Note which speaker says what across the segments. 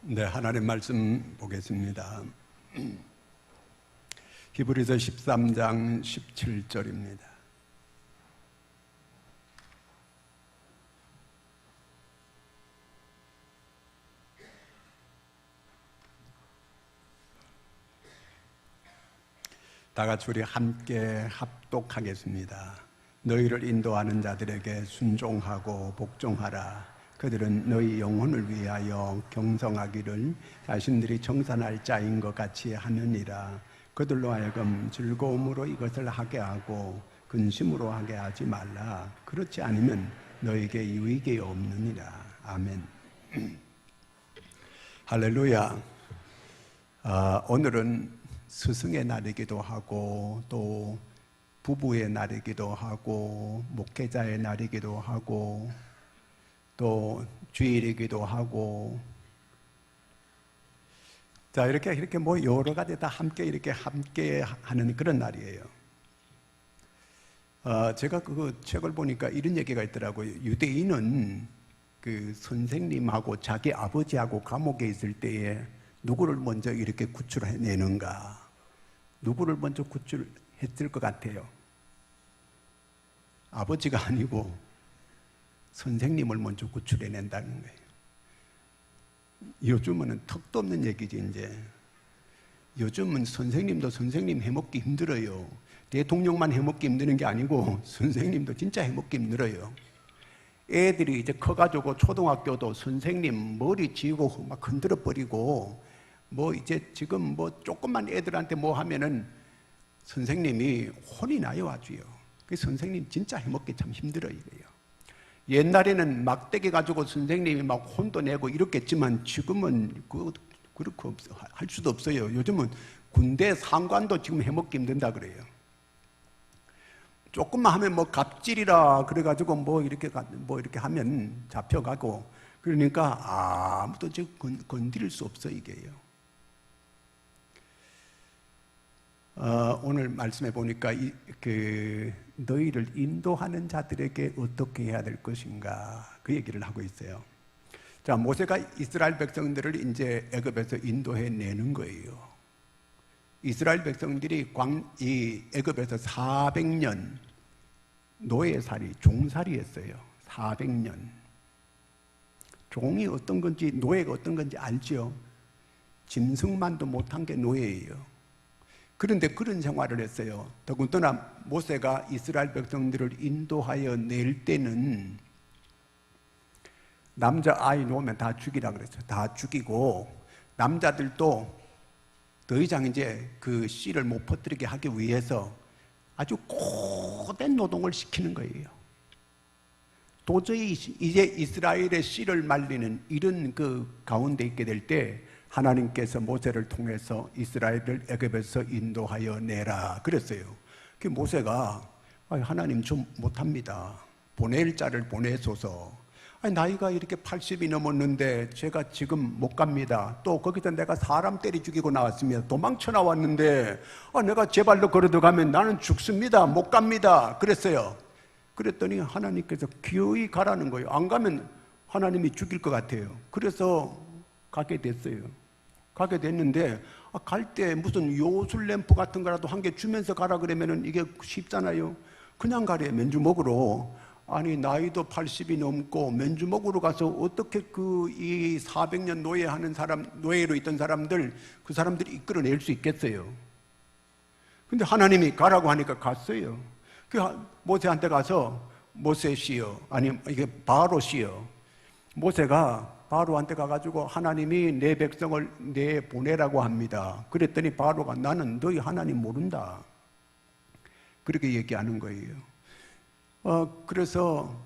Speaker 1: 네, 하나님 말씀 보겠습니다. 히브리서 13장 17절입니다. 다 같이 우리 함께 합독하겠습니다. 너희를 인도하는 자들에게 순종하고 복종하라. 그들은 너희 영혼을 위하여 경성하기를 자신들이 청산할 자인 것 같이 하느니라. 그들로 하여금 즐거움으로 이것을 하게 하고 근심으로 하게 하지 말라. 그렇지 않으면 너에게 유익이 없느니라. 아멘. 할렐루야. 오늘은 스승의 날이기도 하고 또 부부의 날이기도 하고 목회자의 날이기도 하고 또 주일이기도 하고, 자 이렇게 뭐 여러 가지 다 함께 하는 그런 날이에요. 제가 그 책을 보니까 이런 얘기가 있더라고요. 유대인은 그 선생님하고 자기 아버지하고 감옥에 있을 때에 누구를 먼저 이렇게 구출해내는가, 누구를 먼저 구출했을 것 같아요? 아버지가 아니고 선생님을 먼저 구출해낸다는 거예요. 요즘은 턱도 없는 얘기지. 이제 요즘은 선생님도 선생님 해먹기 힘들어요. 대통령만 해먹기 힘드는 게 아니고 선생님도 진짜 해먹기 힘들어요. 애들이 이제 커가지고 초등학교도 선생님 머리 쥐고 막 흔들어 버리고, 뭐 이제 지금 뭐 조금만 애들한테 뭐 하면은 선생님이 혼이 나요, 아주요. 그 선생님 진짜 해먹기 참 힘들어요, 이거요. 옛날에는 막대기 가지고 선생님이 막 혼도 내고 이렇겠지만 지금은 그렇게 할 수도 없어요. 요즘은 군대 상관도 지금 해먹기 힘든다 그래요. 조금만 하면 뭐 갑질이라 그래가지고 뭐 이렇게 하면 잡혀가고, 그러니까 아무도 지금 건드릴 수 없어, 이게요. 오늘 말씀해 보니까 너희를 인도하는 자들에게 어떻게 해야 될 것인가, 그 얘기를 하고 있어요. 자, 모세가 이스라엘 백성들을 이제 애굽에서 인도해 내는 거예요. 이스라엘 백성들이 이 애굽에서 400년 노예살이, 종살이 했어요. 400년. 종이 어떤 건지, 노예가 어떤 건지 알죠? 짐승만도 못한 게 노예예요. 그런데 그런 생활을 했어요. 더군다나 모세가 이스라엘 백성들을 인도하여 낼 때는 남자 아이 놓으면 다 죽이라 그랬어요. 다 죽이고, 남자들도 더 이상 이제 그 씨를 못 퍼뜨리게 하기 위해서 아주 고된 노동을 시키는 거예요. 도저히 이제 이스라엘의 씨를 말리는 이런 그 가운데 있게 될 때 하나님께서 모세를 통해서 이스라엘을 애굽에서 인도하여 내라 그랬어요. 그 모세가 하나님 좀 못합니다. 보낼 자를 보내소서. 나이가 이렇게 80이 넘었는데 제가 지금 못 갑니다. 또 거기서 내가 사람 때리 죽이고 나왔습니다. 도망쳐 나왔는데 내가 제 발로 걸어 들어가면 나는 죽습니다. 못 갑니다. 그랬어요. 그랬더니 하나님께서 기어이 가라는 거예요. 안 가면 하나님이 죽일 것 같아요. 그래서 가게 됐어요. 가게 됐는데 갈 때 무슨 요술 램프 같은 거라도 한 개 주면서 가라 그러면은 이게 쉽잖아요. 그냥 가래. 맨주 먹으러. 아니 나이도 80이 넘고 맨주 먹으러 가서 어떻게 이 400년 노예하는 사람, 노예로 있던 사람들, 그 사람들이 이끌어낼 수 있겠어요? 근데 하나님이 가라고 하니까 갔어요. 그 모세한테 가서 모세시여, 아니 이게 바로시여. 모세가 바로한테 가가지고 하나님이 내 백성을 내보내라고 합니다. 그랬더니 바로가 나는 너희 하나님 모른다. 그렇게 얘기하는 거예요. 그래서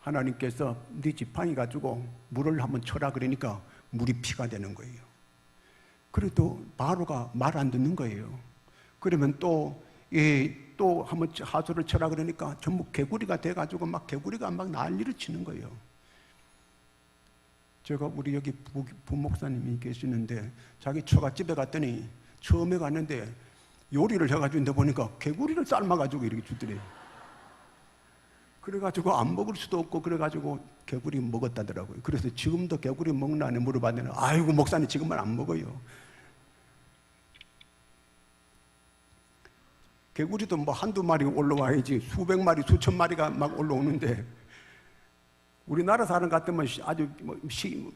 Speaker 1: 하나님께서 네 지팡이 가지고 물을 한번 쳐라 그러니까 물이 피가 되는 거예요. 그래도 바로가 말 안 듣는 거예요. 그러면 또 한번 하수를 쳐라 그러니까 전부 개구리가 돼가지고 막 개구리가 막 난리를 치는 거예요. 제가 우리 여기 부목사님이 계시는데 자기 처갓집에 갔더니 처음에 갔는데 요리를 해가지고 보니까 개구리를 삶아가지고 이렇게 주더래요. 그래가지고 안 먹을 수도 없고 그래가지고 개구리 먹었다더라고요. 그래서 지금도 개구리 먹나 안 물어봤는데 아이고 목사님 지금은 안 먹어요. 개구리도 뭐 한두 마리 올라와야지 수백 마리 수천 마리가 막 올라오는데 우리나라 사람 같으면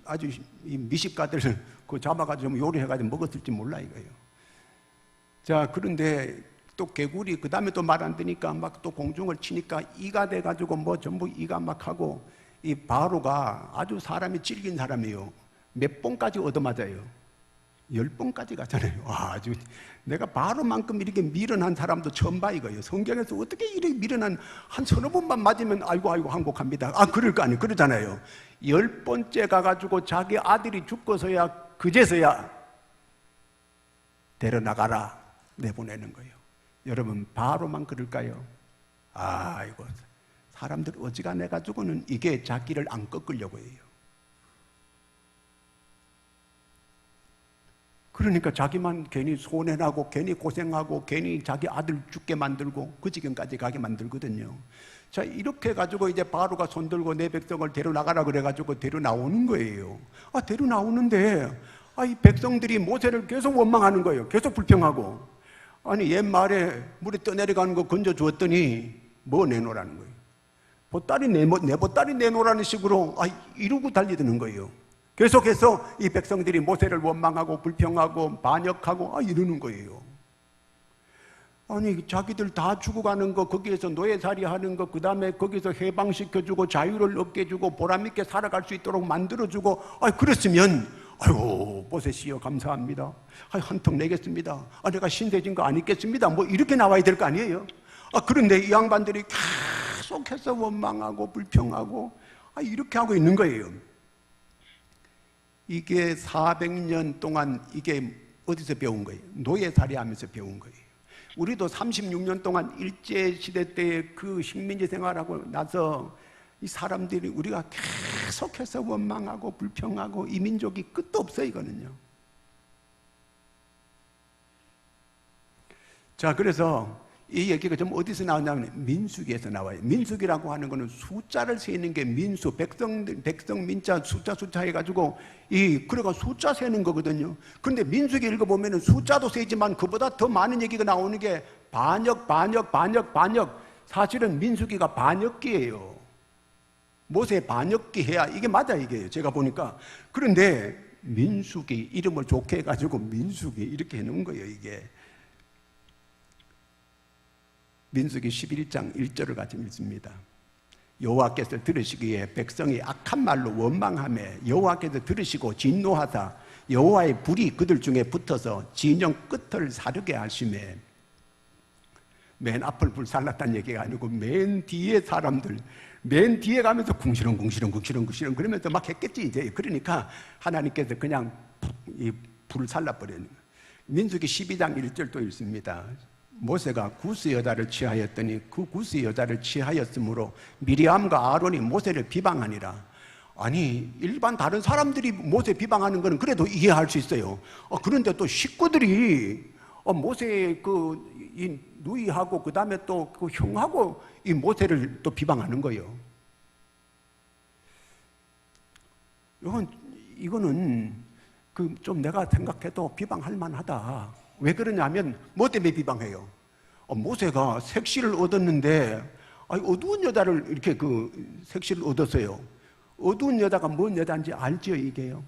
Speaker 1: 아주 이 미식가들 그 잡아가지고 요리해가지고 먹었을지 몰라 이거예요. 자, 그런데 또 개구리 그 다음에 또 말 안 되니까 막 또 공중을 치니까 이가 돼가지고 뭐 전부 이가 막 하고 이 바로가 아주 사람이 질긴 사람이에요. 몇 번까지 얻어맞아요? 10번까지 가잖아요. 아주 내가 바로만큼 이렇게 미련한 사람도 처음 봐 이거예요. 성경에서 어떻게 이렇게 미련한 한 서너 번만 맞으면 아이고 항복합니다. 아 그럴 거 아니에요. 그러잖아요. 10번째 가가지고 자기 아들이 죽고서야 그제서야 데려나가라 내보내는 거예요. 여러분 바로만 그럴까요? 아이고 사람들 어지간해가지고는 이게 자기를 안 꺾으려고 해요. 그러니까 자기만 괜히 손해나고 괜히 고생하고 괜히 자기 아들 죽게 만들고 그 지경까지 가게 만들거든요. 자, 이렇게 해가지고 이제 바로가 손들고 내 백성을 데려나가라 그래가지고 데려나오는 거예요. 아, 데려나오는데 이 백성들이 모세를 계속 원망하는 거예요. 계속 불평하고. 아니 옛말에 물에 떠내려가는 거 건져주었더니 뭐 내놓으라는 거예요. 보따리 내 보따리 내놓으라는 식으로 이러고 달리드는 거예요. 계속해서 이 백성들이 모세를 원망하고 불평하고 반역하고 이러는 거예요. 아니 자기들 다 죽어가는 거 거기에서 노예살이 하는 거 그 다음에 거기서 해방시켜주고 자유를 얻게 해주고 보람있게 살아갈 수 있도록 만들어주고 그랬으면 아이고 모세시여 감사합니다. 한 턱 내겠습니다. 내가 신세진 거 아니겠습니다. 뭐 이렇게 나와야 될 거 아니에요. 그런데 이 양반들이 계속해서 원망하고 불평하고 이렇게 하고 있는 거예요. 이게 400년 동안 이게 어디서 배운 거예요? 노예살이 하면서 배운 거예요. 우리도 36년 동안 일제시대 때 그 식민지 생활하고 나서 이 사람들이 우리가 계속해서 원망하고 불평하고 이 민족이 끝도 없어요 이거는요. 자, 그래서 이 얘기가 좀 어디서 나오냐면 민수기에서 나와요. 민수기라고 하는 거는 숫자를 세는 게 민수, 백성 민자 숫자 해가지고 그래가 숫자 세는 거거든요. 그런데 민수기 읽어보면 숫자도 세지만 그보다 더 많은 얘기가 나오는 게 반역. 사실은 민수기가 반역기예요. 모세 반역기 해야 이게 맞아 이게 제가 보니까. 그런데 민수기 이름을 좋게 해가지고 민수기 이렇게 해놓은 거예요 이게. 민수기 11장 1절을 같이 읽습니다. 여호와께서 들으시기에 백성이 악한 말로 원망하며 여호와께서 들으시고 진노하사 여호와의 불이 그들 중에 붙어서 진영 끝을 사르게 하시매. 맨 앞을 불살랐다는 얘기가 아니고 맨 뒤에 사람들 맨 뒤에 가면서 궁시렁 그러면서 막 했겠지 이제. 그러니까 하나님께서 그냥 이 불을 살라버리는 거예요. 민수기 12장 1절도 읽습니다. 모세가 구스 여자를 취하였더니 그 구스 여자를 취하였으므로 미리암과 아론이 모세를 비방하니라. 아니 일반 다른 사람들이 모세 비방하는 거는 그래도 이해할 수 있어요. 그런데 또 식구들이 모세의 이 누이하고 그 다음에 또 그 형하고 이 모세를 또 비방하는 거예요. 이거는 좀 내가 생각해도 비방할 만하다. 왜 그러냐면 뭐 때문에 비방해요? 모세가 색시를 얻었는데 어두운 여자를 이렇게 색시를 얻었어요. 어두운 여자가 뭔 여자인지 알죠 이게요?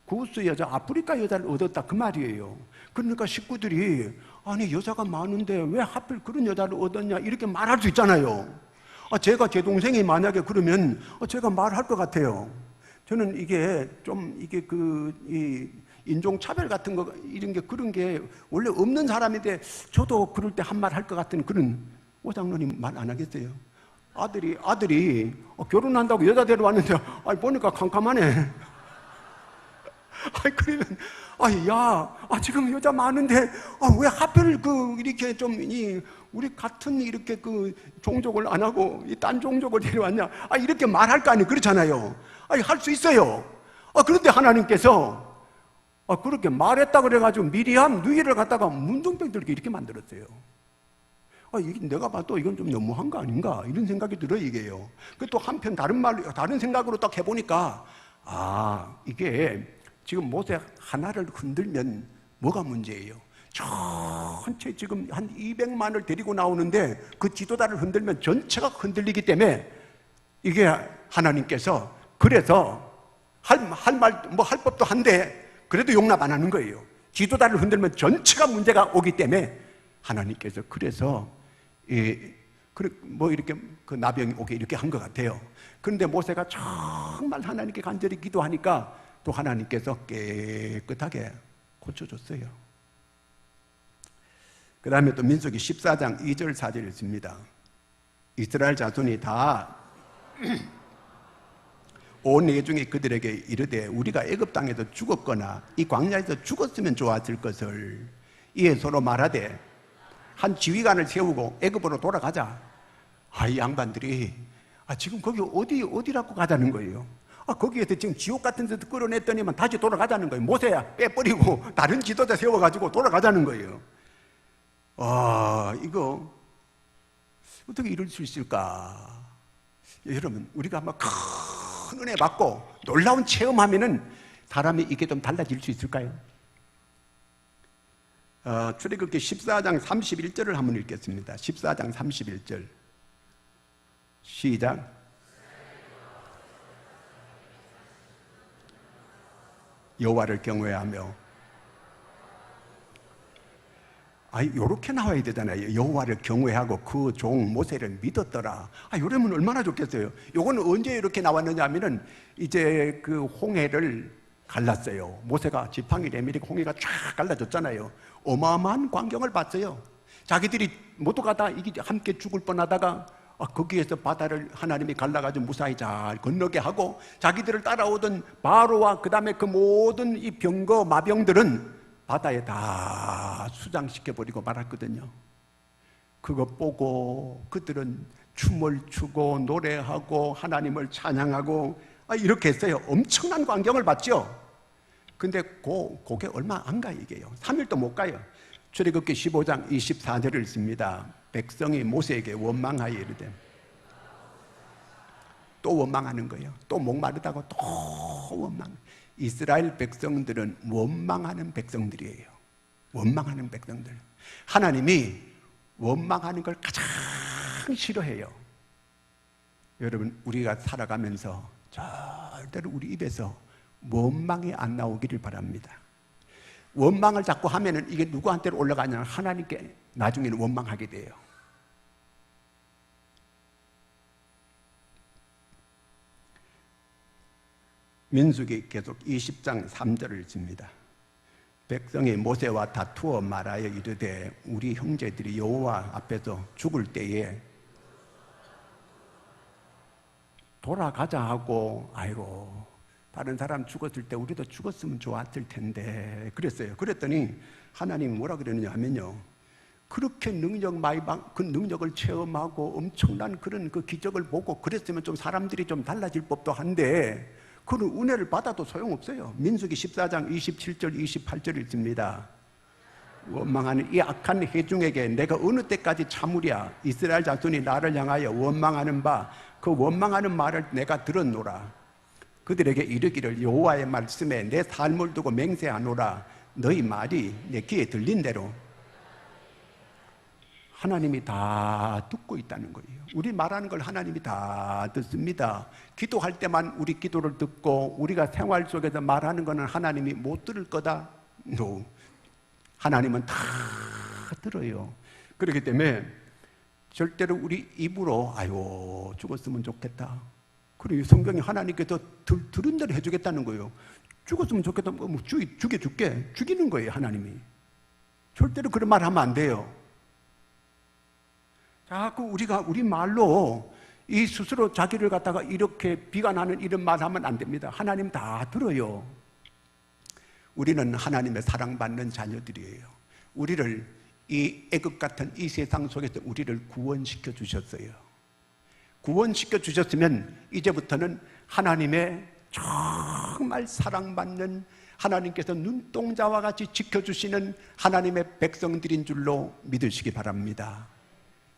Speaker 1: 구스 여자, 아프리카 여자를 얻었다 그 말이에요. 그러니까 식구들이 아니 여자가 많은데 왜 하필 그런 여자를 얻었냐 이렇게 말할 수 있잖아요. 제가 제 동생이 만약에 그러면 제가 말할 것 같아요. 저는 이게 좀 이 인종차별 같은 거 이런 게 그런 게 원래 없는 사람인데 저도 그럴 때 한 말 할 것 같은 그런. 오장로님 말 안 하겠어요? 아들이 결혼한다고 여자 데려왔는데 보니까 캄캄하네. 그러면 지금 여자 많은데 왜 하필 이렇게 좀 우리 같은 이렇게 종족을 안 하고 딴 종족을 데려왔냐? 이렇게 말할 거 아니에요. 그렇잖아요. 할 수 있어요. 그런데 하나님께서 그렇게 말했다 그래가지고 미리암 누이를 갖다가 문둥병 들게 이렇게 만들었어요. 이게 내가 봐도 이건 좀 너무한 거 아닌가 이런 생각이 들어요. 이게요. 또 한편 다른 생각으로 딱 해보니까 이게 지금 모세 하나를 흔들면 뭐가 문제예요? 전체 지금 한 200만을 데리고 나오는데 그 지도자를 흔들면 전체가 흔들리기 때문에 이게 하나님께서 그래서 할 법도 한데 그래도 용납 안 하는 거예요. 지도자를 흔들면 전체가 문제가 오기 때문에 하나님께서 그래서 이렇게 그 나병이 오게 이렇게 한 것 같아요. 그런데 모세가 정말 하나님께 간절히 기도하니까 또 하나님께서 깨끗하게 고쳐줬어요. 그 다음에 또 민수기 14장 2절 4절을 있습니다. 이스라엘 자손이 다 온 내중에 그들에게 이르되 우리가 애굽 땅에서 죽었거나 이 광야에서 죽었으면 좋았을 것을 이에 서로 말하되 한 지휘관을 세우고 애굽으로 돌아가자. 이 양반들이 지금 거기 어디라고 가자는 거예요. 거기에서 지금 지옥 같은 데서 끌어냈더니만 다시 돌아가자는 거예요. 모세야 빼버리고 다른 지도자 세워가지고 돌아가자는 거예요. 이거 어떻게 이럴 수 있을까? 여러분, 우리가 아마 큰 은혜 받고 놀라운 체험하면은 사람이 이게 좀 달라질 수 있을까요? 출애굽기 14장 31절을 한번 읽겠습니다. 14장 31절 시작. 여호와를 경외하며 요렇게 나와야 되잖아요. 여호와를 경외하고 그 종 모세를 믿었더라. 이러면 얼마나 좋겠어요. 요거는 언제 이렇게 나왔느냐 하면은 이제 그 홍해를 갈랐어요. 모세가 지팡이 내밀고 홍해가 쫙 갈라졌잖아요. 어마어마한 광경을 봤어요. 자기들이 모두가 이게 함께 죽을 뻔하다가 거기에서 바다를 하나님이 갈라가지고 무사히 잘 건너게 하고 자기들을 따라오던 바로와 그 다음에 그 모든 이 병거 마병들은 바다에 다 수장시켜버리고 말았거든요. 그거 보고 그들은 춤을 추고 노래하고 하나님을 찬양하고 이렇게 했어요. 엄청난 광경을 봤죠. 근데 그게 얼마 안 가요. 이게요. 3일도 못 가요. 출애굽기 15장 24절을 읽습니다. 백성이 모세에게 원망하여 이르되 또 원망하는 거예요. 또 목마르다고 또 원망. 이스라엘 백성들은 원망하는 백성들이에요. 원망하는 백성들. 하나님이 원망하는 걸 가장 싫어해요. 여러분, 우리가 살아가면서 절대로 우리 입에서 원망이 안 나오기를 바랍니다. 원망을 자꾸 하면은 이게 누구한테로 올라가냐면 하나님께 나중에는 원망하게 돼요. 민수기 계속 20장 3절을 읽습니다. 백성이 모세와 다투어 말하여 이르되 우리 형제들이 여호와 앞에서 죽을 때에 돌아가자 하고 다른 사람 죽었을 때 우리도 죽었으면 좋았을 텐데 그랬어요. 그랬더니 하나님이 뭐라 그러느냐 하면요, 그렇게 그 능력을 체험하고 엄청난 그런 그 기적을 보고 그랬으면 좀 사람들이 좀 달라질 법도 한데 그런 은혜를 받아도 소용없어요. 민수기 14장 27절 28절 읽습니다. 원망하는 이 악한 회중에게 내가 어느 때까지 참으랴. 이스라엘 자손이 나를 향하여 원망하는 바 그 원망하는 말을 내가 들었노라. 그들에게 이르기를 여호와의 말씀에 내 삶을 두고 맹세하노라. 너희 말이 내 귀에 들린 대로. 하나님이 다 듣고 있다는 거예요. 우리 말하는 걸 하나님이 다 듣습니다. 기도할 때만 우리 기도를 듣고 우리가 생활 속에서 말하는 거는 하나님이 못 들을 거다? No. 하나님은 다 들어요. 그렇기 때문에 절대로 우리 입으로 죽었으면 좋겠다. 그리고 성경이 하나님께서 들은 대로 해주겠다는 거예요. 죽었으면 좋겠다. 죽여줄게. 죽이는 거예요, 하나님이. 절대로 그런 말 하면 안 돼요. 자꾸 우리가 우리 말로 이 스스로 자기를 갖다가 이렇게 비관하는 이런 말 하면 안 됩니다. 하나님 다 들어요. 우리는 하나님의 사랑받는 자녀들이에요. 우리를 이 애굽 같은 이 세상 속에서 우리를 구원시켜 주셨어요. 구원시켜 주셨으면 이제부터는 하나님의 정말 사랑받는, 하나님께서 눈동자와 같이 지켜주시는 하나님의 백성들인 줄로 믿으시기 바랍니다.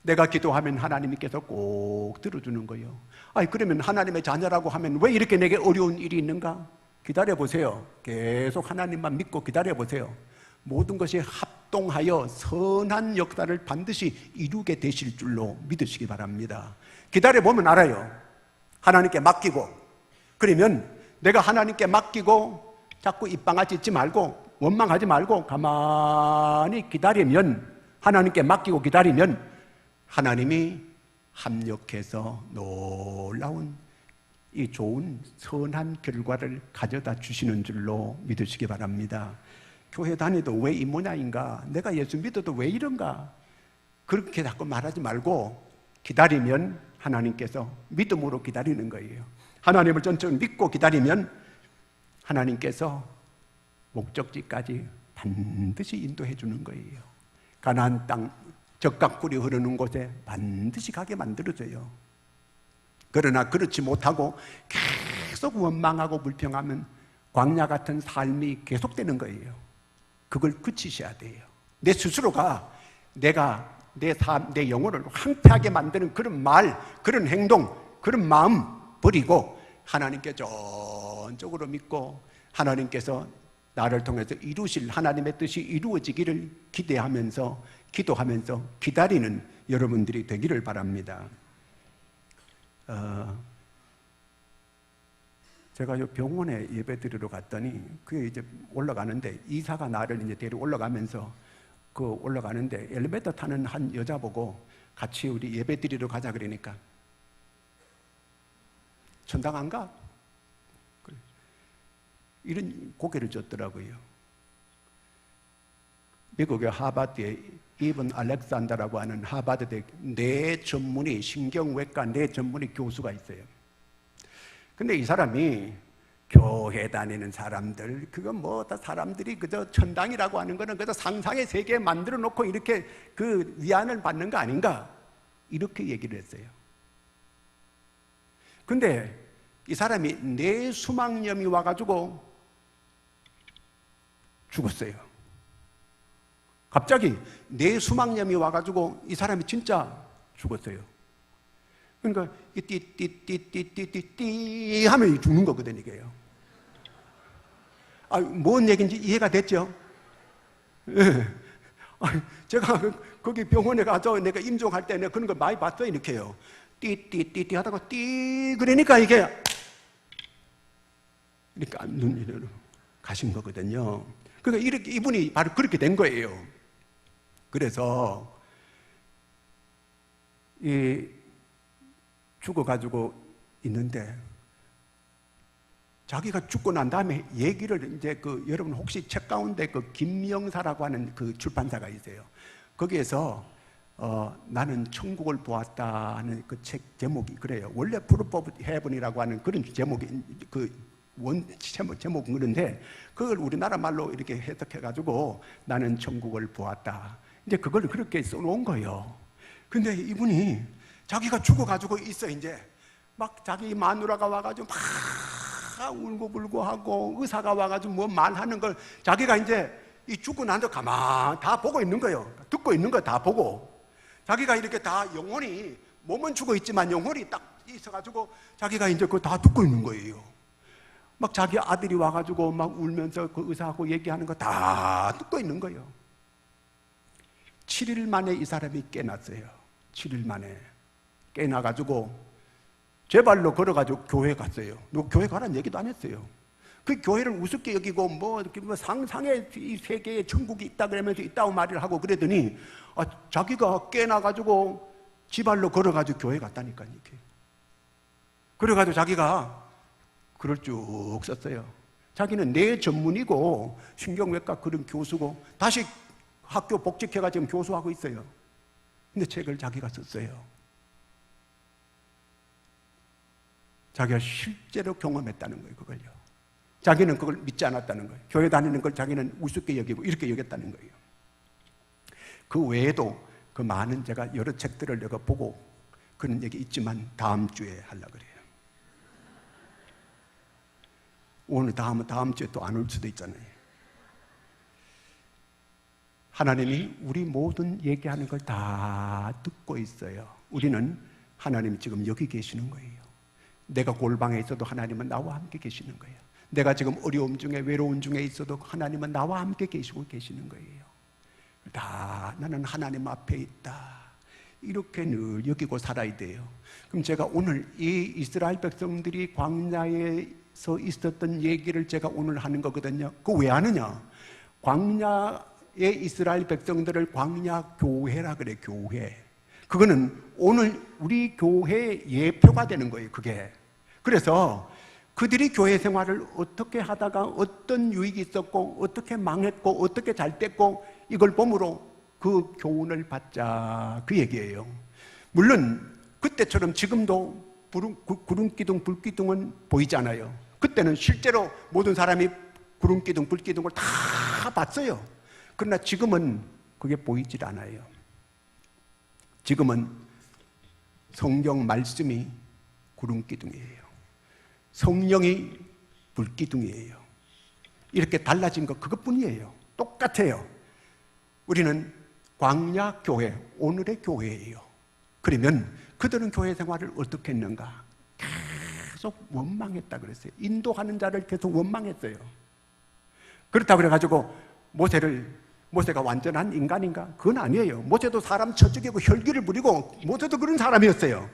Speaker 1: 내가 기도하면 하나님께서 꼭 들어주는 거예요. 아니, 그러면 하나님의 자녀라고 하면 왜 이렇게 내게 어려운 일이 있는가? 기다려보세요. 계속 하나님만 믿고 기다려보세요. 모든 것이 합동하여 선한 역사를 반드시 이루게 되실 줄로 믿으시기 바랍니다. 기다려보면 알아요. 하나님께 맡기고, 그러면 내가 하나님께 맡기고 자꾸 입방아 찢지 말고 원망하지 말고 가만히 기다리면, 하나님께 맡기고 기다리면 하나님이 합력해서 놀라운 이 좋은 선한 결과를 가져다 주시는 줄로 믿으시기 바랍니다. 교회 다니도 왜 이 모양인가? 내가 예수 믿어도 왜 이런가? 그렇게 자꾸 말하지 말고 기다리면 하나님께서 믿음으로 기다리는 거예요. 하나님을 전적으로 믿고 기다리면 하나님께서 목적지까지 반드시 인도해 주는 거예요. 가나안 땅 적각꿀이 흐르는 곳에 반드시 가게 만들어져요. 그러나 그렇지 못하고 계속 원망하고 불평하면 광야 같은 삶이 계속되는 거예요. 그걸 그치셔야 돼요. 내 스스로가 내가 내 영혼을 황폐하게 만드는 그런 말, 그런 행동, 그런 마음 버리고 하나님께 전적으로 믿고 하나님께서 나를 통해서 이루실 하나님의 뜻이 이루어지기를 기대하면서 기도하면서 기다리는 여러분들이 되기를 바랍니다. 제가 요 병원에 예배 드리러 갔더니 그게 이제 올라가는데 이사가 나를 이제 데리고 올라가면서 그 올라가는데 엘리베이터 타는 한 여자 보고 같이 우리 예배 드리러 가자 그러니까 천당 안 가? 이런 고개를 줬더라고요. 미국의 하버드에 이븐 알렉산더라고 하는 하버드대 뇌 전문의 신경외과 뇌 전문의 교수가 있어요. 근데 이 사람이 교회 다니는 사람들, 그건 뭐 다 사람들이 그저 천당이라고 하는 거는 그저 상상의 세계에 만들어 놓고 이렇게 그 위안을 받는 거 아닌가? 이렇게 얘기를 했어요. 근데 이 사람이 뇌수막염이 와가지고 죽었어요. 갑자기 뇌수막염이 와가지고 이 사람이 진짜 죽었어요. 그러니까 띠띠띠띠띠띠 하면 죽는 거거든요, 이게요. 뭔 얘기인지 이해가 됐죠? 예. 제가 거기 병원에 가서 내가 임종할 때 내가 그런 걸 많이 봤어요, 이렇게요. 띠띠띠띠 하다가 띠 그러니까 이게 이렇게 눈이 가신 거거든요. 그러니까 이렇게 이분이 바로 그렇게 된 거예요. 그래서 이 죽어가지고 있는데 자기가 죽고 난 다음에 얘기를 이제 여러분 혹시 책 가운데 김명사라고 하는 그 출판사가 있어요. 거기에서 나는 천국을 보았다는 그 책 제목이 그래요. 원래 Proof of Heaven이라고 하는 그런 제목이 제목은 그런데 그걸 우리나라 말로 이렇게 해석해가지고 나는 천국을 보았다. 이제 그걸 그렇게 써놓은 거예요. 근데 이분이 자기가 죽어가지고 있어 이제 막 자기 마누라가 와가지고 막 울고불고 하고 의사가 와가지고 뭐 말하는 걸 자기가 이제 이 죽고 나서 가만 다 보고 있는 거예요. 듣고 있는 거 다 보고 자기가 이렇게 다 영혼이 몸은 죽어 있지만 영혼이 딱 있어가지고 자기가 이제 그거 다 듣고 있는 거예요. 막 자기 아들이 와가지고 막 울면서 그 의사하고 얘기하는 거 다 듣고 있는 거예요. 7일 만에 이 사람이 깨났어요. 7일 만에 깨나가지고 제 발로 걸어가지고 교회 갔어요. 너 교회 가라는 얘기도 안 했어요. 그 교회를 우습게 여기고 뭐 상상의 이 세계에 천국이 있다 그러면서 있다고 말을 하고 그러더니 자기가 깨나가지고 지 발로 걸어가지고 교회 갔다니까 이렇게. 그래가지고 자기가 글을 쭉 썼어요. 자기는 뇌 전문이고 신경외과 그런 교수고 다시 학교 복직해가 지금 교수하고 있어요. 근데 책을 자기가 썼어요. 자기가 실제로 경험했다는 거예요, 그걸요. 자기는 그걸 믿지 않았다는 거예요. 교회 다니는 걸 자기는 우습게 여기고 이렇게 여겼다는 거예요. 그 외에도 그 많은 제가 여러 책들을 내가 보고 그런 얘기 있지만 다음 주에 하려고 그래요. 오늘 다음 주에 또 안 올 수도 있잖아요. 하나님이 우리 모든 얘기하는 걸 다 듣고 있어요. 우리는 하나님이 지금 여기 계시는 거예요. 내가 골방에 있어도 하나님은 나와 함께 계시는 거예요. 내가 지금 어려움 중에 외로움 중에 있어도 하나님은 나와 함께 계시고 계시는 거예요. 다 나는 하나님 앞에 있다, 이렇게 늘 여기고 살아야 돼요. 그럼 제가 오늘 이 이스라엘 백성들이 광야에서 있었던 얘기를 제가 오늘 하는 거거든요. 그거 왜 하느냐? 광야의 이스라엘 백성들을 광야 교회라 그래. 교회. 그거는 오늘 우리 교회의 예표가 되는 거예요. 그게. 그래서 그들이 교회 생활을 어떻게 하다가 어떤 유익이 있었고 어떻게 망했고 어떻게 잘 됐고 이걸 보므로 그 교훈을 받자, 그 얘기예요. 물론 그때처럼 지금도 구름기둥, 불기둥은 보이잖아요. 그때는 실제로 모든 사람이 구름기둥, 불기둥을 다 봤어요. 그러나 지금은 그게 보이질 않아요. 지금은 성경 말씀이 구름기둥이에요. 성령이 불기둥이에요. 이렇게 달라진 거 그것뿐이에요. 똑같아요. 우리는 광야 교회, 오늘의 교회예요. 그러면 그들은 교회 생활을 어떻게 했는가? 계속 원망했다 그랬어요. 인도하는 자를 계속 원망했어요. 그렇다고 그래가지고 모세가 완전한 인간인가? 그건 아니에요. 모세도 사람 쳐죽이고 혈기를 부리고 모세도 그런 사람이었어요.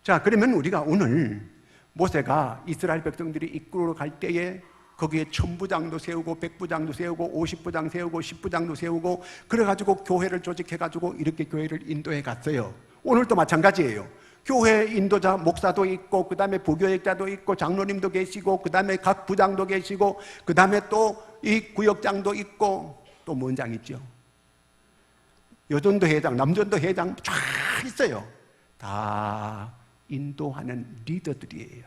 Speaker 1: 자, 그러면 우리가 오늘 모세가 이스라엘 백성들이 이끌어 갈 때에 거기에 1000부장도 세우고 100부장도 세우고 50부장 세우고 10부장도 세우고 그래가지고 교회를 조직해가지고 이렇게 교회를 인도해 갔어요. 오늘도 마찬가지예요. 교회 인도자 목사도 있고 그 다음에 부교역자도 있고 장로님도 계시고 그 다음에 각 부장도 계시고 그 다음에 또 이 구역장도 있고 또 뭔 장 있죠? 여전도 회장, 남전도 회장 쫙 있어요. 다 인도하는 리더들이에요.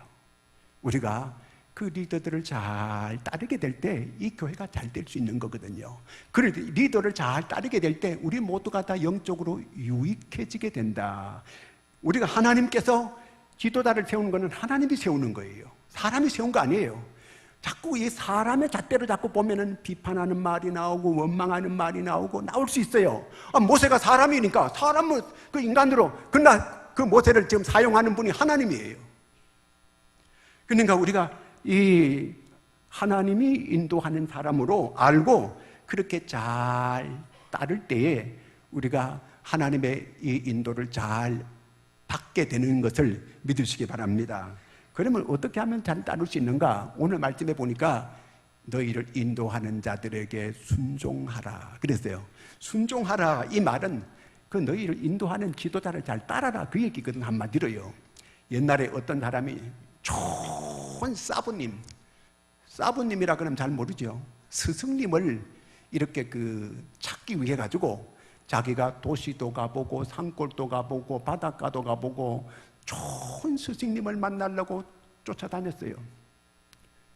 Speaker 1: 우리가 그 리더들을 잘 따르게 될 때 이 교회가 잘 될 수 있는 거거든요. 그 리더를 잘 따르게 될 때 우리 모두가 다 영적으로 유익해지게 된다. 우리가 하나님께서 지도자를 세우는 것은 하나님이 세우는 거예요. 사람이 세운 거 아니에요. 자꾸 이 사람의 잣대로 자꾸 보면은 비판하는 말이 나오고 원망하는 말이 나오고 나올 수 있어요. 모세가 사람이니까 사람은 그 인간으로, 그러나 그 모세를 지금 사용하는 분이 하나님이에요. 그러니까 우리가 이 하나님이 인도하는 사람으로 알고 그렇게 잘 따를 때에 우리가 하나님의 이 인도를 잘 받게 되는 것을 믿으시기 바랍니다. 그러면 어떻게 하면 잘 따를 수 있는가? 오늘 말씀해 보니까 너희를 인도하는 자들에게 순종하라 그랬어요. 순종하라, 이 말은 그 너희를 인도하는 지도자를 잘 따라라, 그 얘기거든. 한마디로요. 옛날에 어떤 사람이 좋은 사부님이라 그러면 잘 모르죠. 스승님을 이렇게 찾기 위해 가지고 자기가 도시도 가보고 산골도 가보고 바닷가도 가보고 좋은 스승님을 만나려고 쫓아다녔어요.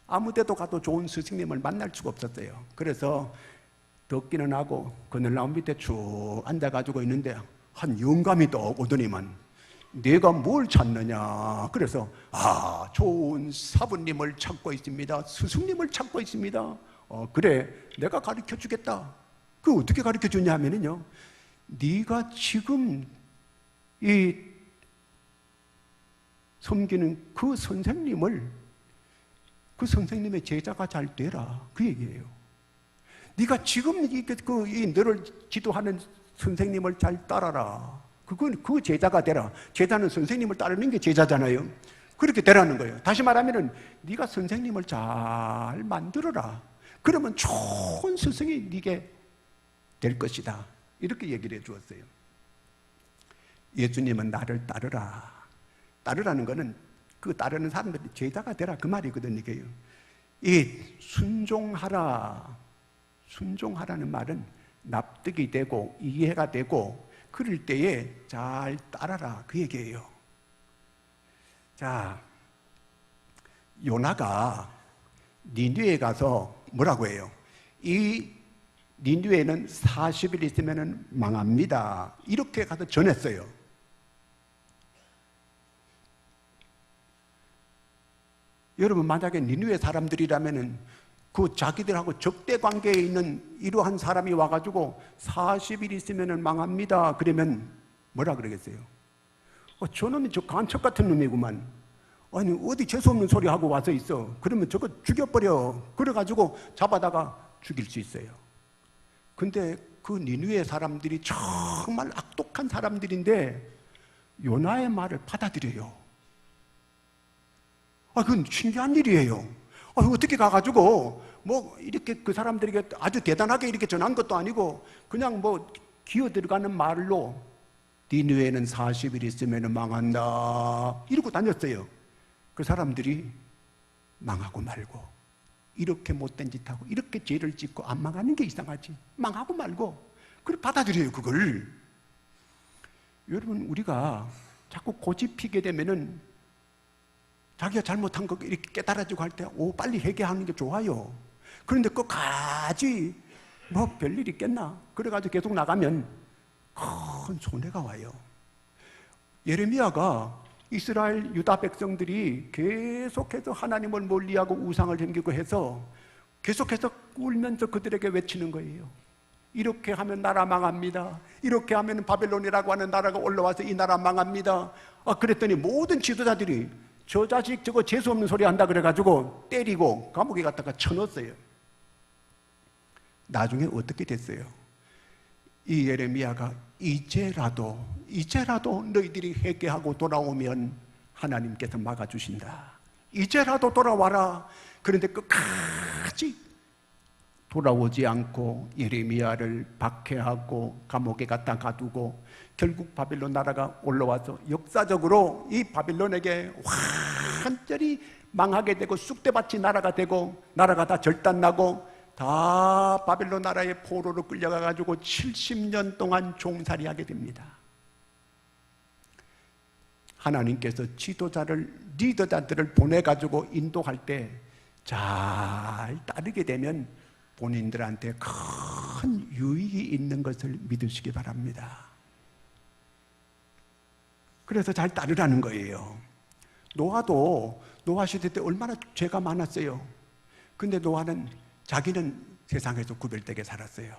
Speaker 1: 아무 데도 가도 좋은 스승님을 만날 수가 없었어요. 그래서 덥기는 하고 그늘나무 밑에 쭉 앉아가지고 있는데 한 영감이 또 오더니만 내가 뭘 찾느냐? 그래서 좋은 사부님을 찾고 있습니다. 스승님을 찾고 있습니다. 그래, 내가 가르쳐 주겠다. 그 어떻게 가르쳐 주냐 하면은요, 네가 지금 이 섬기는 그 선생님의 제자가 잘 되라, 그 얘기예요. 네가 지금 너를 지도하는 선생님을 잘 따라라. 그 제자가 되라. 제자는 선생님을 따르는 게 제자잖아요. 그렇게 되라는 거예요. 다시 말하면은 네가 선생님을 잘 만들어라. 그러면 좋은 스승이 네게 될 것이다. 이렇게 얘기를 해 주었어요. 예수님은 나를 따르라. 따르라는 거는 그 따르는 사람들이 제자가 되라, 그 말이거든요. 이 순종하라는 말은 납득이 되고 이해가 되고 그럴 때에 잘 따라라, 그 얘기예요. 자, 요나가 니느웨에 가서 뭐라고 해요? 이 니느웨는 40일 있으면 망합니다. 이렇게 가서 전했어요. 여러분, 만약에 니느웨 사람들이라면은 그 자기들하고 적대 관계에 있는 이러한 사람이 와가지고 40일 있으면 망합니다. 그러면 뭐라 그러겠어요? 저놈이 저 간첩 같은 놈이구만. 아니 어디 재수없는 소리 하고 와서 있어. 그러면 저거 죽여버려. 그래가지고 잡아다가 죽일 수 있어요. 근데 그 니느웨 사람들이 정말 악독한 사람들인데 요나의 말을 받아들여요. 그건 신기한 일이에요. 어떻게 가가지고 뭐 이렇게 그 사람들에게 아주 대단하게 이렇게 전한 것도 아니고 그냥 뭐 기어 들어가는 말로 니느웨는 40일 있으면 망한다 이러고 다녔어요. 그 사람들이 망하고 말고 이렇게 못된 짓 하고 이렇게 죄를 짓고 안 망하는 게 이상하지. 망하고 말고 그걸 받아들여요. 그걸. 여러분 우리가 자꾸 고집 피게 되면은 자기가 잘못한 거 이렇게 깨달아지고 할 때 빨리 회개하는 게 좋아요. 그런데 끝까지 뭐 별일 있겠나 그래가지고 계속 나가면 큰 손해가 와요. 예레미야가 이스라엘 유다 백성들이 계속해서 하나님을 멀리하고 우상을 섬기고 해서 계속해서 울면서 그들에게 외치는 거예요. 이렇게 하면 나라 망합니다. 이렇게 하면 바벨론이라고 하는 나라가 올라와서 이 나라 망합니다. 그랬더니 모든 지도자들이 저 자식 저거 재수없는 소리 한다 그래가지고 때리고 감옥에 갖다가 쳐넣었어요. 나중에 어떻게 됐어요? 이 예레미야가 이제라도 너희들이 회개하고 돌아오면 하나님께서 막아주신다. 이제라도 돌아와라. 그런데 끝까지 돌아오지 않고 예레미야를 박해하고 감옥에 갖다 가두고 결국 바빌론 나라가 올라와서 역사적으로 이 바빌론에게 완전히 망하게 되고 쑥대밭이 나라가 되고 나라가 다 절단나고 다 바빌론 나라의 포로로 끌려가가지고 70년 동안 종살이하게 됩니다. 하나님께서 지도자를 리더자들을 보내가지고 인도할 때 잘 따르게 되면 본인들한테 큰 유익이 있는 것을 믿으시기 바랍니다. 그래서 잘 따르라는 거예요. 노아 시대 때 얼마나 죄가 많았어요. 근데 노아는 자기는 세상에서 구별되게 살았어요.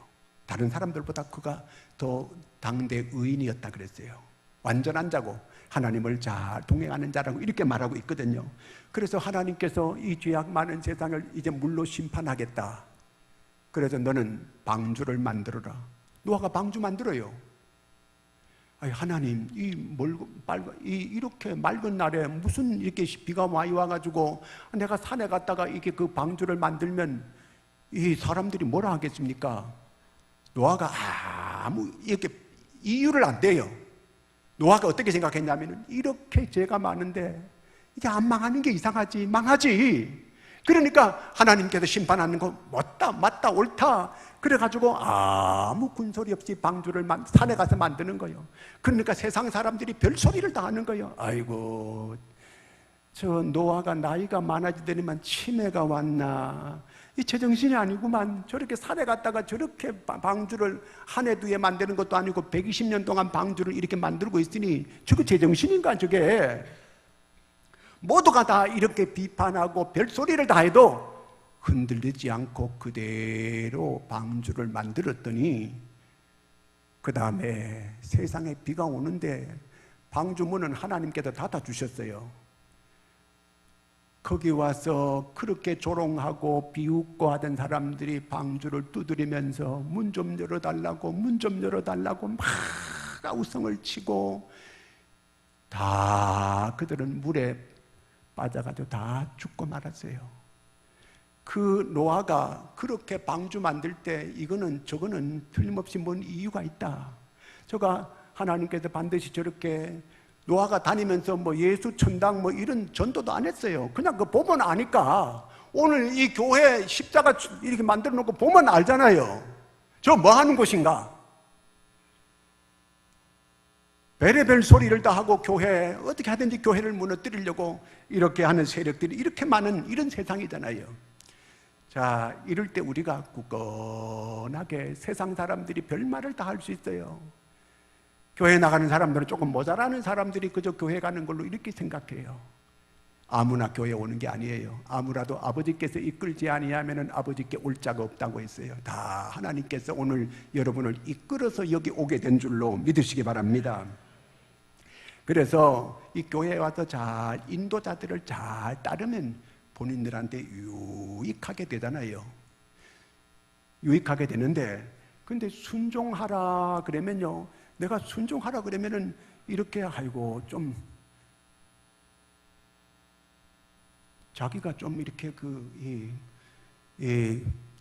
Speaker 1: 다른 사람들보다 그가 더 당대 의인이었다 그랬어요. 완전한 자고 하나님을 잘 동행하는 자라고 이렇게 말하고 있거든요. 그래서 하나님께서 이 죄악 많은 세상을 이제 물로 심판하겠다. 그래서 너는 방주를 만들어라. 노아가 방주 만들어요. 하나님, 이렇게 맑은 날에 무슨 이렇게 비가 많이 와가지고 내가 산에 갔다가 이렇게 그 방주를 만들면 이 사람들이 뭐라 하겠습니까? 노아가 아무 이렇게 이유를 안 대요. 노아가 어떻게 생각했냐면 이렇게 죄가 많은데 이게 안 망하는 게 이상하지. 망하지. 그러니까 하나님께서 심판하는 거 맞다 옳다 그래가지고 아무 군소리 없이 방주를 산에 가서 만드는 거예요. 그러니까 세상 사람들이 별소리를 다 하는 거예요. 아이고 저 노아가 나이가 많아지더니만 치매가 왔나, 이 제정신이 아니구만. 저렇게 산에 갔다가 저렇게 방주를 한 해 두 해 만드는 것도 아니고 120년 동안 방주를 이렇게 만들고 있으니 저거 제정신인가 저게. 모두가 다 이렇게 비판하고 별소리를 다 해도 흔들리지 않고 그대로 방주를 만들었더니 그 다음에 세상에 비가 오는데 방주 문은 하나님께서 닫아주셨어요. 거기 와서 그렇게 조롱하고 비웃고 하던 사람들이 방주를 두드리면서 문 좀 열어달라고 막 아우성을 치고 다 그들은 물에 빠져가지고 다 죽고 말았어요. 그 노아가 그렇게 방주 만들 때 저거는 틀림없이 뭔 이유가 있다. 저가 하나님께서 반드시 저렇게 노아가 다니면서 뭐 예수 천당 뭐 이런 전도도 안 했어요. 그냥 그 보면 아니까. 오늘 이 교회 십자가 이렇게 만들어 놓고 보면 알잖아요. 저 뭐 하는 곳인가? 별의별 소리를 다 하고 교회 어떻게 하든지 교회를 무너뜨리려고 이렇게 하는 세력들이 이렇게 많은 이런 세상이잖아요. 자, 이럴 때 우리가 굳건하게 세상 사람들이 별말을 다 할 수 있어요. 교회 나가는 사람들은 조금 모자라는 사람들이 그저 교회 가는 걸로 이렇게 생각해요. 아무나 교회 오는 게 아니에요. 아무라도 아버지께서 이끌지 아니하면 아버지께 올 자가 없다고 했어요. 다 하나님께서 오늘 여러분을 이끌어서 여기 오게 된 줄로 믿으시기 바랍니다. 그래서 이 교회에 와서 잘 인도자들을 잘 따르면 본인들한테 유익하게 되잖아요. 유익하게 되는데, 근데 순종하라 그러면요, 내가 순종하라 그러면은 이렇게 아이고 좀 자기가 좀 이렇게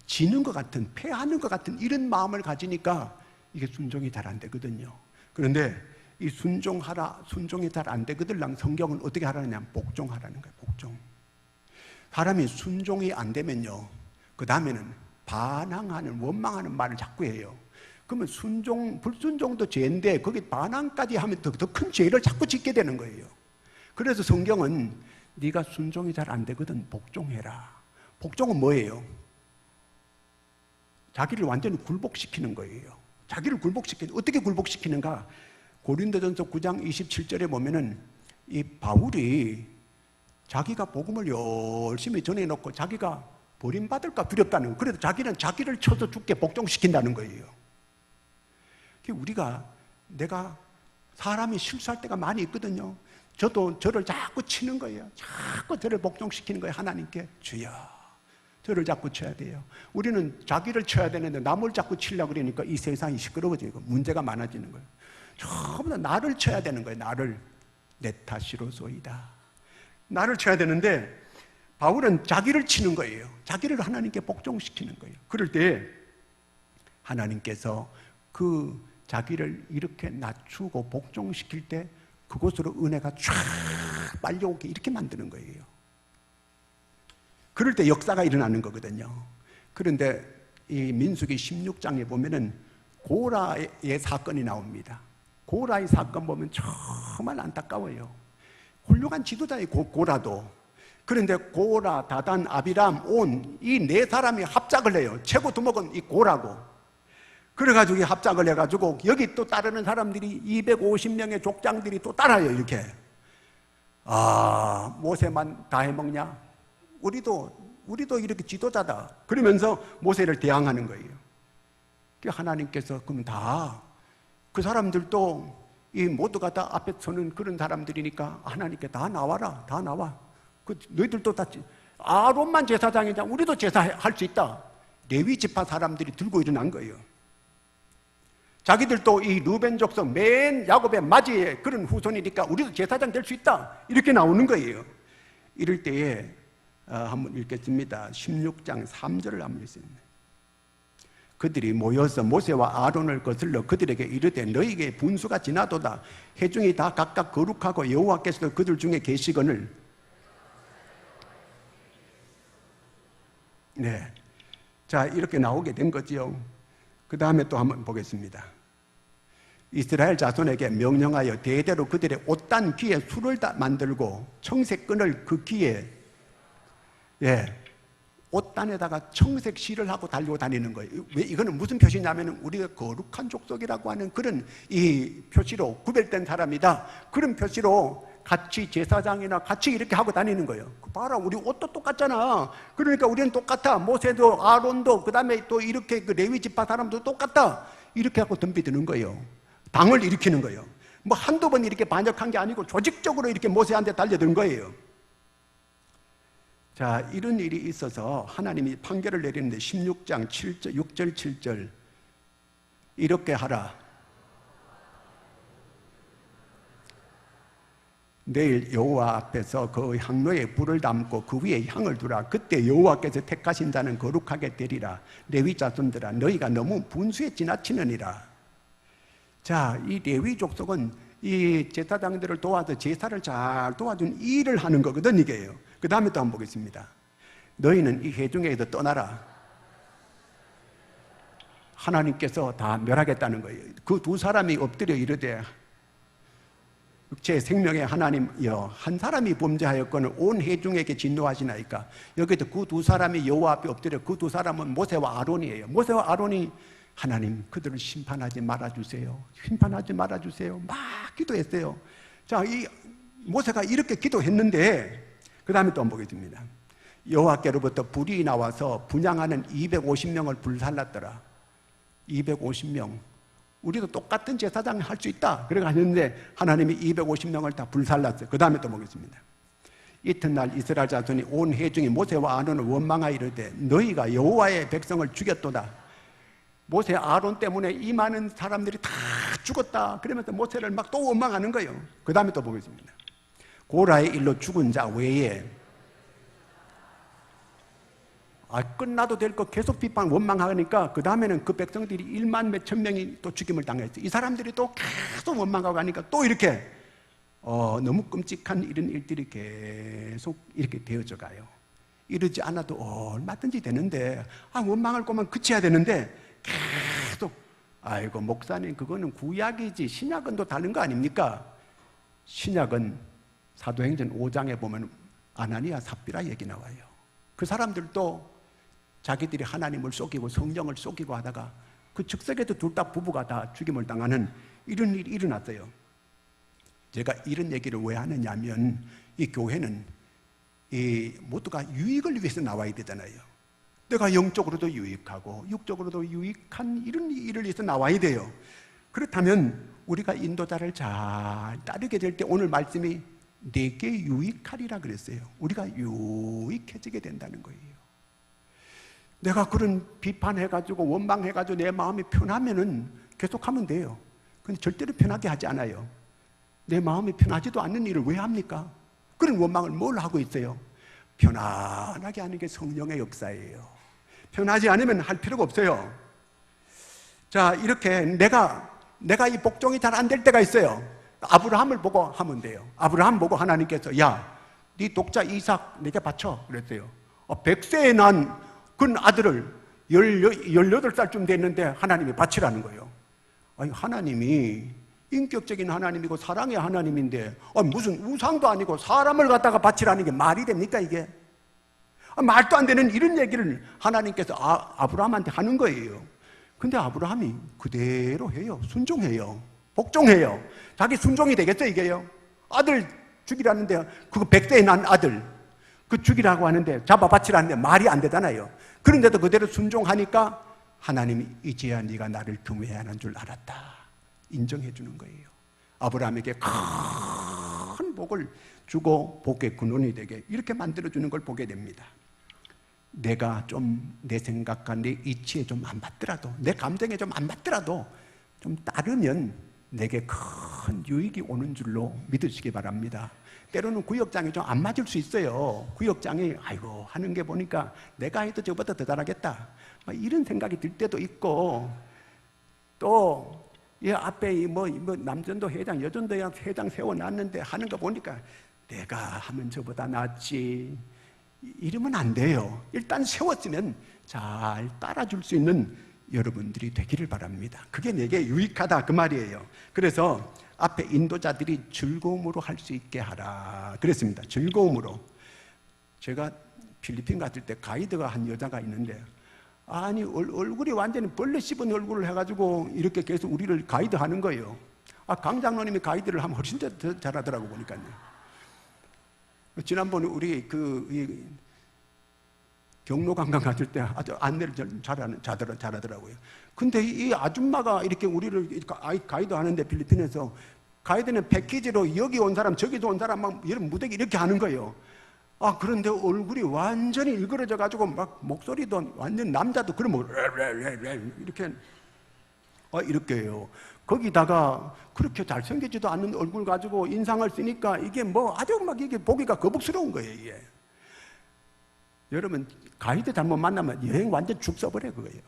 Speaker 1: 지는 것 같은, 패하는 것 같은 이런 마음을 가지니까 이게 순종이 잘 안 되거든요. 그런데 이 순종이 잘 안 되거든. 성경은 어떻게 하라냐? 복종하라는 거예요. 복종. 사람이 순종이 안 되면요, 그 다음에는 반항하는, 원망하는 말을 자꾸 해요. 그러면 불순종도 죄인데 거기 반항까지 하면 더 큰 죄를 자꾸 짓게 되는 거예요. 그래서 성경은 네가 순종이 잘 안 되거든 복종해라. 복종은 뭐예요? 자기를 완전히 굴복시키는 거예요. 자기를 어떻게 굴복시키는가? 고린도전서 9장 27절에 보면은 이 바울이 자기가 복음을 열심히 전해놓고 자기가 버림받을까 두렵다는 거예요. 그래도 자기는 자기를 쳐서 죽게 복종시킨다는 거예요. 내가 사람이 실수할 때가 많이 있거든요. 저도 저를 자꾸 치는 거예요. 자꾸 저를 복종시키는 거예요. 하나님께 주여 저를 자꾸 쳐야 돼요. 우리는 자기를 쳐야 되는데 남을 자꾸 치려고 그러니까 이 세상이 시끄러워지고 문제가 많아지는 거예요. 전부 다 나를 쳐야 되는 거예요. 나를. 내 탓이로소이다. 나를 쳐야 되는데 바울은 자기를 치는 거예요. 자기를 하나님께 복종시키는 거예요. 그럴 때 하나님께서 그 자기를 이렇게 낮추고 복종시킬 때 그곳으로 은혜가 쫙 빨려오게 이렇게 만드는 거예요. 그럴 때 역사가 일어나는 거거든요. 그런데 이 민수기 16장에 보면은 고라의 사건이 나옵니다. 고라의 사건 보면 정말 안타까워요. 훌륭한 지도자의 고라도. 그런데 고라, 다단, 아비람, 온 이 네 사람이 합작을 해요. 최고 두목은 이 고라고. 그래가지고 합작을 해가지고 여기 또 따르는 사람들이 250명의 족장들이 또 따라요. 이렇게. 모세만 다 해먹냐? 우리도 이렇게 지도자다. 그러면서 모세를 대항하는 거예요. 하나님께서 그럼 그 사람들도 이 모두가 다 앞에 서는 그런 사람들이니까 하나님께 다 나와라. 다 나와. 너희들도 다 아론만 제사장이자 우리도 제사할 수 있다. 레위 지파 사람들이 들고 일어난 거예요. 자기들도 이 루벤 족속 맨 야곱의 맞이에 그런 후손이니까 우리도 제사장 될 수 있다. 이렇게 나오는 거예요. 이럴 때에 한번 읽겠습니다. 16장 3절을 한번 읽습니다. 그들이 모여서 모세와 아론을 거슬러 그들에게 이르되 너희에게 분수가 지나도다. 회중이 다 각각 거룩하고 여호와께서도 그들 중에 계시거늘. 네, 자 이렇게 나오게 된 거지요. 그 다음에 또 한번 보겠습니다. 이스라엘 자손에게 명령하여 대대로 그들의 옷단 귀에 술을 만들고 청색끈을 그 귀에 옷단에다가 청색 실을 하고 달리고 다니는 거예요. 왜 이거는 무슨 표시냐면 우리가 거룩한 족속이라고 하는 그런 이 표시로 구별된 사람이다. 그런 표시로 같이 제사장이나 같이 이렇게 하고 다니는 거예요. 봐라, 우리 옷도 똑같잖아. 그러니까 우리는 똑같아. 모세도 아론도 그 다음에 또 이렇게 그 레위 지파 사람도 똑같다. 이렇게 하고 덤비드는 거예요. 당을 일으키는 거예요. 뭐 한두 번 이렇게 반역한 게 아니고 조직적으로 이렇게 모세한테 달려든 거예요. 자, 이런 일이 있어서 하나님이 판결을 내리는데 16장 7절, 6절, 7절 이렇게 하라. 내일 여호와 앞에서 그 향로에 불을 담고 그 위에 향을 두라. 그때 여호와께서 택하신 자는 거룩하게 되리라. 레위 자손들아 너희가 너무 분수에 지나치느니라. 자, 이 레위 족속은 이 제사장들을 도와서 제사를 잘 도와준 일을 하는 거거든 이게요. 그 다음에 또 한번 보겠습니다. 너희는 이 회중에서 떠나라. 하나님께서 다 멸하겠다는 거예요. 그 두 사람이 엎드려 이르되 제 생명의 하나님이여 한 사람이 범죄하였거늘 온 회중에게 진노하시나이까. 여기도 그 두 사람이 여호와 앞에 엎드려 그 두 사람은 모세와 아론이에요. 모세와 아론이 하나님 그들을 심판하지 말아주세요. 심판하지 말아주세요. 막 기도했어요. 자, 이 모세가 이렇게 기도했는데 그 다음에 또 보겠습니다. 여호와께로부터 불이 나와서 분향하는 250명을 불살랐더라. 250명. 우리도 똑같은 제사장을 할 수 있다. 그래 가셨는데 하나님이 250명을 다 불살랐어요. 그 다음에 또 보겠습니다. 이튿날 이스라엘 자손이 온 회중이 모세와 아론을 원망하여 이르되 너희가 여호와의 백성을 죽였도다. 모세 아론 때문에 이 많은 사람들이 다 죽었다. 그러면서 모세를 막 또 원망하는 거예요. 그 다음에 또 보겠습니다. 고라의 일로 죽은 자 외에 끝나도 될 거 계속 비판 원망하니까 그 다음에는 그 백성들이 1만 몇천 명이 또 죽임을 당했어요. 이 사람들이 또 계속 원망하고 하니까 또 이렇게 너무 끔찍한 이런 일들이 계속 이렇게 되어져 가요. 이러지 않아도 얼마든지 되는데 원망할 것만 그쳐야 되는데 계속 아이고 목사님 그거는 구약이지 신약은 또 다른 거 아닙니까? 신약은 사도행전 5장에 보면 아나니아 삽비라 얘기 나와요. 그 사람들도 자기들이 하나님을 속이고 성령을 속이고 하다가 그 즉석에도 둘 다 부부가 다 죽임을 당하는 이런 일이 일어났어요. 제가 이런 얘기를 왜 하느냐면 이 교회는 이 모두가 유익을 위해서 나와야 되잖아요. 내가 영적으로도 유익하고 육적으로도 유익한 이런 일을 위해서 나와야 돼요. 그렇다면 우리가 인도자를 잘 따르게 될 때 오늘 말씀이 내게 유익하리라 그랬어요. 우리가 유익해지게 된다는 거예요. 내가 그런 비판해가지고 원망해가지고 내 마음이 편하면은 계속하면 돼요. 근데 절대로 편하게 하지 않아요. 내 마음이 편하지도 않는 일을 왜 합니까? 그런 원망을 뭘 하고 있어요? 편안하게 하는 게 성령의 역사예요. 편하지 않으면 할 필요가 없어요. 자, 이렇게 내가 이 복종이 잘 안 될 때가 있어요. 아브라함을 보고 하면 돼요. 아브라함 보고 하나님께서 야, 네 독자 이삭 내게 바쳐 그랬어요. 100세에 난 그 아들을 18살쯤 됐는데 하나님이 바치라는 거예요. 아니, 하나님이 인격적인 하나님이고 사랑의 하나님인데 무슨 우상도 아니고 사람을 갖다가 바치라는 게 말이 됩니까 이게? 말도 안 되는 이런 얘기를 하나님께서 아브라함한테 하는 거예요. 근데 아브라함이 그대로 해요. 순종해요. 복종해요. 자기 순종이 되겠어 이게요? 아들 죽이라는데 그거 100세에 난 아들 그 죽이라고 하는데 잡아 바치라는데 말이 안 되잖아요. 그런데도 그대로 순종하니까 하나님이 이제야 네가 나를 경외하는 줄 알았다 인정해 주는 거예요. 아브라함에게 큰 복을 주고 복의 근원이 되게 이렇게 만들어 주는 걸 보게 됩니다. 내가 좀 내 생각과 내 이치에 좀 안 맞더라도 내 감정에 좀 안 맞더라도 좀 따르면 내게 큰 유익이 오는 줄로 믿으시기 바랍니다. 때로는 구역장이 좀 안 맞을 수 있어요. 구역장이 아이고 하는 게 보니까 내가 해도 저보다 더 잘하겠다 이런 생각이 들 때도 있고 또 이 앞에 뭐 남전도 회장 여전도 회장 세워놨는데 하는 거 보니까 내가 하면 저보다 낫지 이러면 안 돼요. 일단 세웠으면 잘 따라줄 수 있는 여러분들이 되기를 바랍니다. 그게 내게 유익하다 그 말이에요. 그래서 앞에 인도자들이 즐거움으로 할 수 있게 하라 그랬습니다. 즐거움으로. 제가 필리핀 갔을 때 가이드가 한 여자가 있는데 아니 얼굴이 완전히 벌레 씹은 얼굴을 해가지고 이렇게 계속 우리를 가이드하는 거예요. 강 장로님이 가이드를 하면 훨씬 더 잘하더라고 보니까요. 지난번에 우리 경로 관광 갔을 때 아주 안내를 잘하더라고요. 근데 이 아줌마가 이렇게 우리를 가이드 하는데 필리핀에서 가이드는 패키지로 여기 온 사람 저기도 온 사람 막 이런 무대기 이렇게 하는 거예요. 그런데 얼굴이 완전히 일그러져 가지고 막 목소리도 완전 남자도 그러면 이렇게 이렇게 해요. 거기다가 그렇게 잘생기지도 않는 얼굴 가지고 인상을 쓰니까 이게 뭐 아주 막 이게 보기가 거북스러운 거예요 이게. 여러분 가이드 잘못 만나면 여행 완전 죽 써버려 그거예요.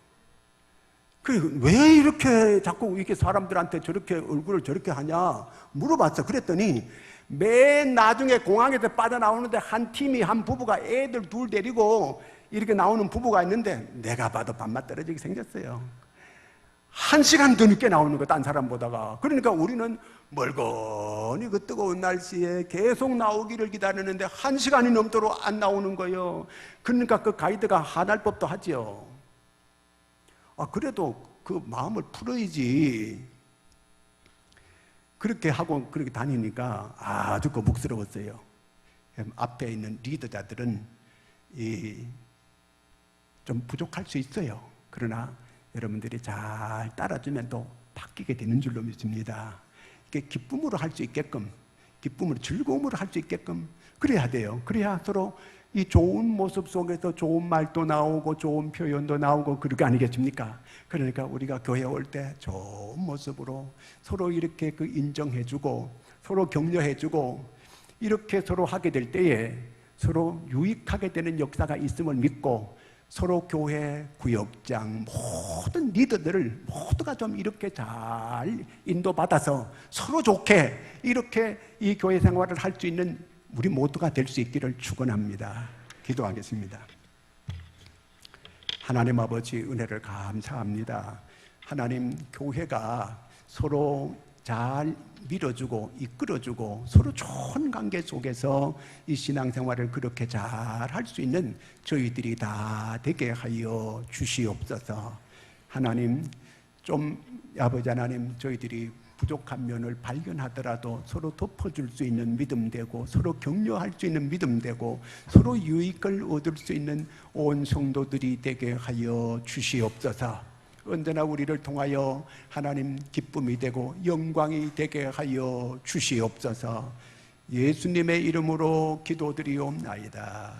Speaker 1: 왜 이렇게 자꾸 이렇게 사람들한테 저렇게 얼굴을 저렇게 하냐 물어봤어. 그랬더니 맨 나중에 공항에서 빠져나오는데 한 팀이 한 부부가 애들 둘 데리고 이렇게 나오는 부부가 있는데 내가 봐도 밥맛 떨어지게 생겼어요. 1시간 더 늦게 나오는 거 딴 사람 보다가. 그러니까 우리는 멀거니 그 뜨거운 날씨에 계속 나오기를 기다리는데 1시간이 넘도록 안 나오는 거예요. 그러니까 그 가이드가 화날 법도 하지요. 그래도 그 마음을 풀어야지. 그렇게 하고 그렇게 다니니까 아주 거북스러웠어요. 앞에 있는 리더자들은 좀 부족할 수 있어요. 그러나 여러분들이 잘 따라주면 또 바뀌게 되는 줄로 믿습니다. 이게 기쁨으로 할 수 있게끔, 기쁨으로, 즐거움으로 할 수 있게끔 그래야 돼요. 그래야 서로 이 좋은 모습 속에서 좋은 말도 나오고 좋은 표현도 나오고 그럴 거 아니겠습니까? 그러니까 우리가 교회 올 때 좋은 모습으로 서로 이렇게 인정해주고 서로 격려해주고 이렇게 서로 하게 될 때에 서로 유익하게 되는 역사가 있음을 믿고 서로 교회, 구역장, 모든 리더들을 모두가 좀 이렇게 잘 인도받아서 서로 좋게 이렇게 이 교회 생활을 할 수 있는 우리 모두가 될 수 있기를 축원합니다. 기도하겠습니다. 하나님 아버지 은혜를 감사합니다. 하나님 교회가 서로 잘 밀어주고 이끌어주고 서로 좋은 관계 속에서 이 신앙생활을 그렇게 잘 할 수 있는 저희들이 다 되게 하여 주시옵소서. 하나님 좀 아버지 하나님 저희들이 부족한 면을 발견하더라도 서로 덮어줄 수 있는 믿음 되고 서로 격려할 수 있는 믿음 되고 서로 유익을 얻을 수 있는 온 성도들이 되게 하여 주시옵소서. 언제나 우리를 통하여 하나님 기쁨이 되고 영광이 되게 하여 주시옵소서. 예수님의 이름으로 기도드리옵나이다.